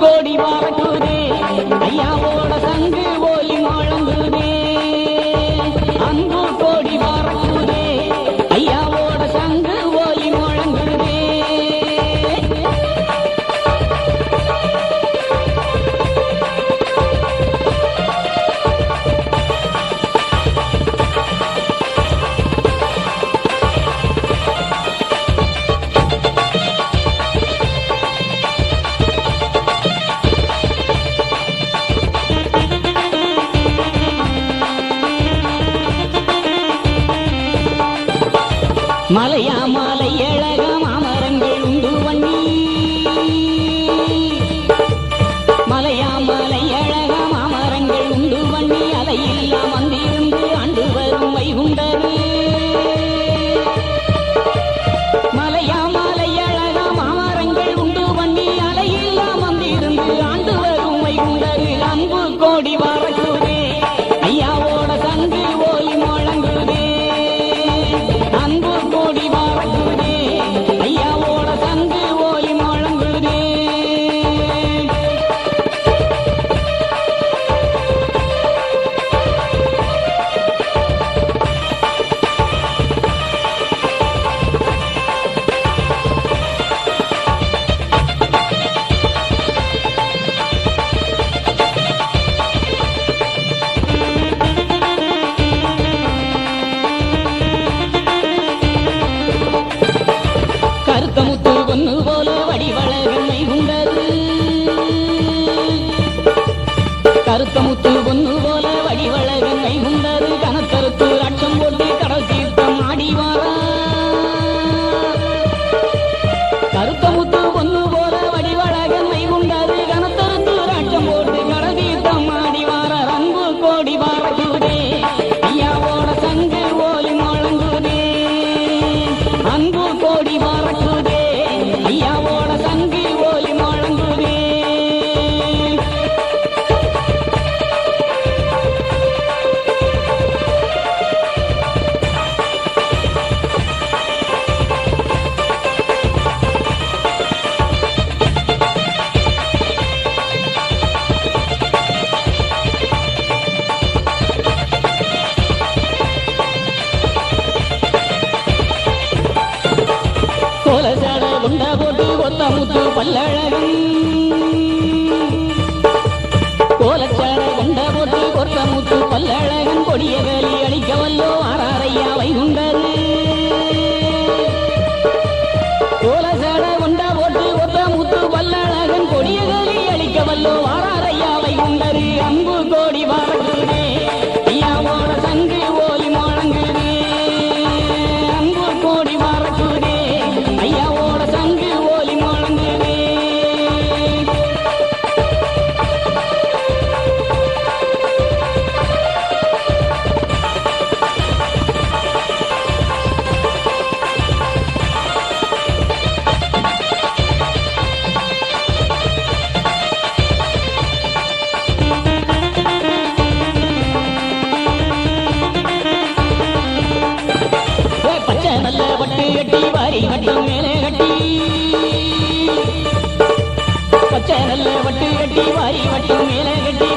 கோடி வாரக்குதே ஐயாவோட சங்கு ஓலி முழங்குதே அன்பு கோடி வாரக்குதே ஐயாவோட சங்கு ஓலி முழங்குதே மலையா மாலை ஏழக மாமரங்கள் உண்டு வண்ணி மலையா மாலை ஏழக மாமரங்கள் உண்டு வண்ணி அலையெல்லாம் வந்திருந்து ஆண்டு வரும் வைகுண்டது மலையா மாலை ஏழக மாமரங்கள் உண்டு வண்ணி அலையெல்லாம் வந்திருந்து ஆண்டு வரும் வைகுண்டது அன்பு கோடி வரக்குதே ஐயாவோட சங்கு ஓலி முழங்குதே அன்பு கோடி வரக்குதே ஐயாவோட சங்கு ஓலி முழங்குதே கருத்தமுத்து பொண்ணு போல வடிவழகமை உண்டது கருத்தமுத்து பொண்ணு போல வடிவழகமை உண்டது கனக்கருத்து லட்சம் போட்டு கடல் தீர்த்தம் ஆடிவாரா கருத்தமுத்து பொண்ணு போல வடிவழகமை உண்டது கனக்கருத்து லட்சம் போட்டு கடல் தீர்த்தம் ஆடிவார அன்பு கோடி வரக்குதே ஐயாவோட சங்கு ஓலி முழங்குதே அன்பு கோடி வரக்குதே ஐயாவோட சங்கு ஓலி முழங்குதே கோலசாட கொண்ட போட்டு கொத்த முத்து பல்லழகன் கோலச்சாட கொண்ட போட்டு கொத்த முத்து பல்லழகன் கொடிய வேலி அழிக்க வல்லோ ஆறாரையா வைகுண்டது கோலசாட கொண்ட போட்டு கொத்த முத்து பல்லழகன் கொடிய வேலி அழிக்க வல்லோ ஆறாரையா வைகுண்டது அன்பு கோடி வரக்குதே ஐயாவோட சங்கு ஓலி முழங்குதே அன்பு கோடி வரக்குதே ஐயாவோட சங்கு ஓலி முழங்குதே பச்சை நல்ல பட்டு கட்டி வாரி வட்டம் மேலே கட்டி பச்சை நல்ல பட்டு கட்டி வாரி வட்டம் மேலே கட்டி